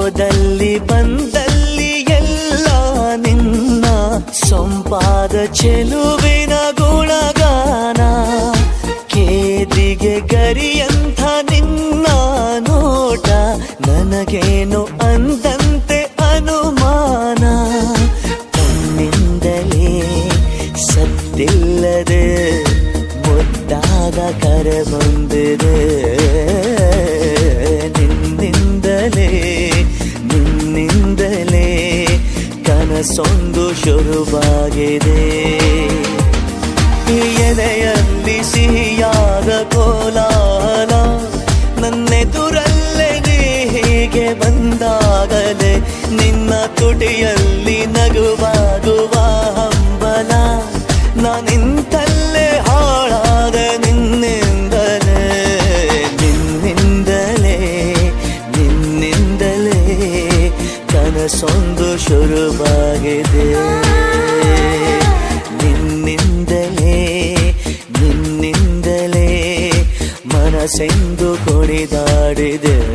ಹೋದಲ್ಲಿ ಬಂದಲ್ಲಿ ಎಲ್ಲ ನಿನ್ನ ಸೊಂಪಾದ ಚೆಲುವಿನ ಗುಣಗಾನ. ಕೇದಿಗೆ ಗರಿಯಂಥ ನಿನ್ನ ನೋಟ ನನಗೇನು ಅಂದಂತೆ ಅನುಮಾನ. ಕಣ್ಣಿಂದಲೇ ಸತ್ತಿಲ್ಲದೆ ಮುದ್ದಾದ ಕರೆ ಬಂದಿದೆ. ನಿನ್ನಿಂದಲೇ ಕನಸೊಂದು ಶುರುವಾಗಿದೆ. ಎದೆಯಲ್ಲಿ ಸಿಹಿಯಾದ ಕೋಲಾಹಲ ನನ್ನೆದುರಲ್ಲೇ ನೀ ಹೀಗೆ ಬಂದಾಗಲೇ ನಿನ್ನ ತುಟಿಯಲ್ಲಿ ನಗುವಾಗುವ ಹಂಬಲ. ನಾನಿಂತಲ್ಲೇ ಹಾಳಾದ ನಿನ್ನಿಂದಲೇ ಕನಸೊಂದು ಶುರುವಾಗಿದೆ. ನಿನ್ನಿಂದಲೇ ಮನಸ್ಸೆಂದು ಕುಣಿದಾಡಿದೆ.